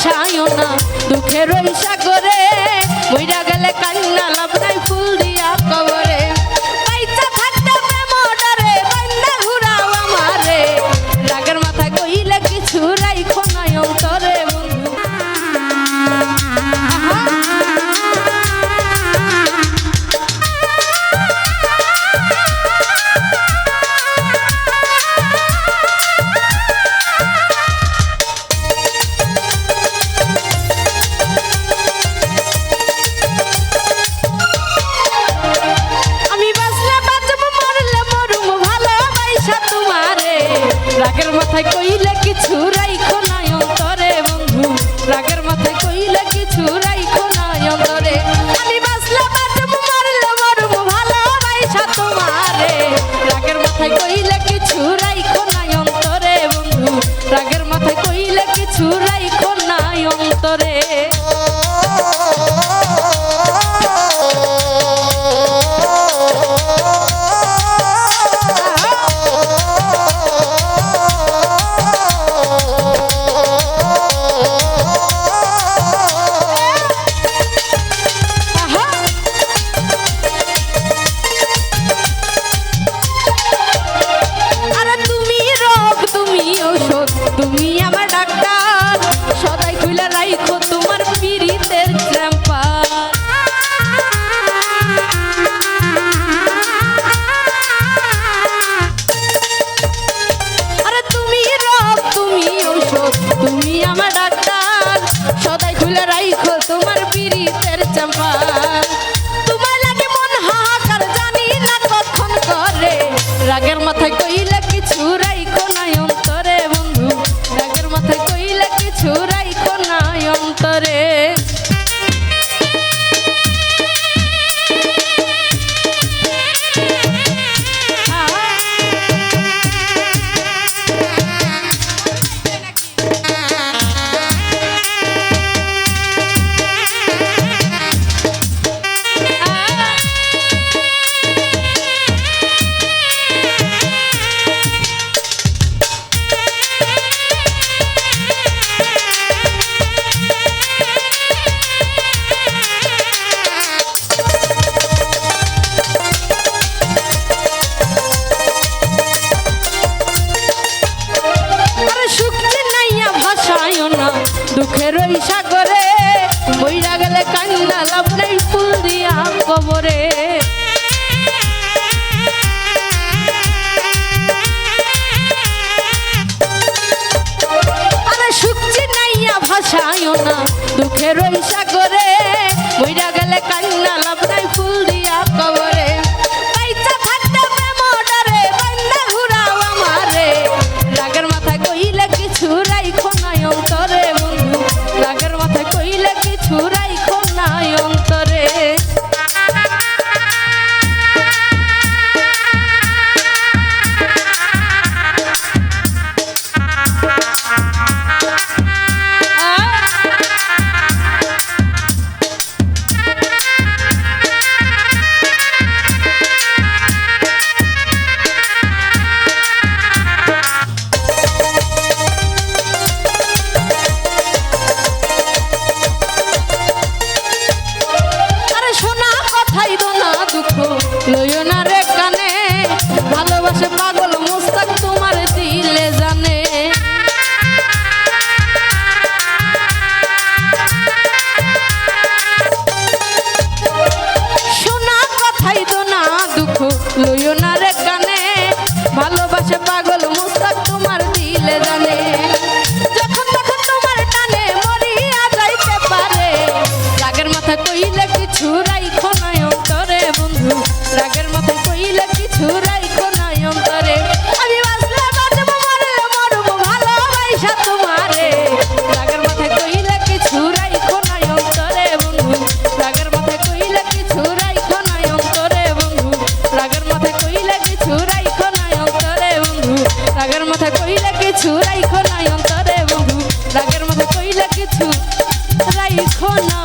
ভাসায়ও না দুঃখের ওই সাগরে, মইরা গেলে কান্না লাভ নাই ফুল দিয়া কবরে। বাইচা থাকতে প্রেম ডরে বান্দা ঘুরাও আমারে, রাগের মাথায় কইলে কিছু রাইখো না অন্তরে বন্ধু। রাগের মাথায় কইলে কিছু রাইখো না অন্তরে বন্ধু, রাগের মাথায় কইলে কিছু রাইখো না অন্তরে। আমি বাঁচলে বাঁচব মরলে মরব ভালোবাসা তোমারে, রাগের মাথায় কইলে কিছু রাইখো না অন্তরে বন্ধু, রাগের মাথায় কইলে কিছু রাইখো না অন্তরে। তুমি আমার ডাক্তার, সদাই খুলে রাইখো তোমার পীড়িতের চ্যাম্পার। আরে তুমি রোগ তুমি ঔষধ, তুমি আমার ডাক্তার, সদাই খুলে রাইখো তোমার পীড়িতের চ্যাম্পার। তোমার লাগে মন হাহাকার জানি না কখন করে, রাগের মাথায় কইলে কিছু রাইখো না অন্তরে বন্ধু, রাগের মাথায় কইলে কিছু রাইখো না অন্তরে। দুঃখের ওই সাগরে, মইরা গেলে কান্না লাভ নাই ফুল দিয়া কবরে। আরে শুকছি নাইয়া ভাসায়ও না দুঃখের ওই সাগরে, মইরা গেলে কান্না লাভ নাই ফুল দিয়া কবরে। বাইচা থাকতে প্রেম ডরে বান্দা ঘুরাও আমারে, রাগের মাথায় কইলে কিছু রাইখো না অন্তরে বন্ধু, রাগের মাথায় কইলে কিছু রাইখো না অন্তরে। লইও না রে কানে, ভালোবাসে পাগল মুস্তাক তোমার দিলে জানে। শোনা কথাই তো না দুঃখ, লইও না রে কানে, ভালোবাসে পাগল মুস্তাক তোমার দিলে জানে। যখন তখন তোমার টানে মরিয়া যাইতে পারে, রাগের মাথা কইলে কিছু রাইখো না অন্তরে বন্ধু, রাগের মাথায় কইলে কিছু রাইখো না অন্তরে। আমি বাঁচলে বাঁচব মরলে মরব ভালোবাসা তোমারে, রাগের মাথায় কইলে কিছু রাইখো না অন্তরে বন্ধু, রাগের মাথায় কইলে কিছু রাইখো না অন্তরে বন্ধু, রাগের মাথায় কইলে কিছু রাইখো না অন্তরে বন্ধু, রাগের মাথায় কইলে কিছু রাইখো না অন্তরে বন্ধু, রাগের মাথায় কইলে কিছু রাইখো না।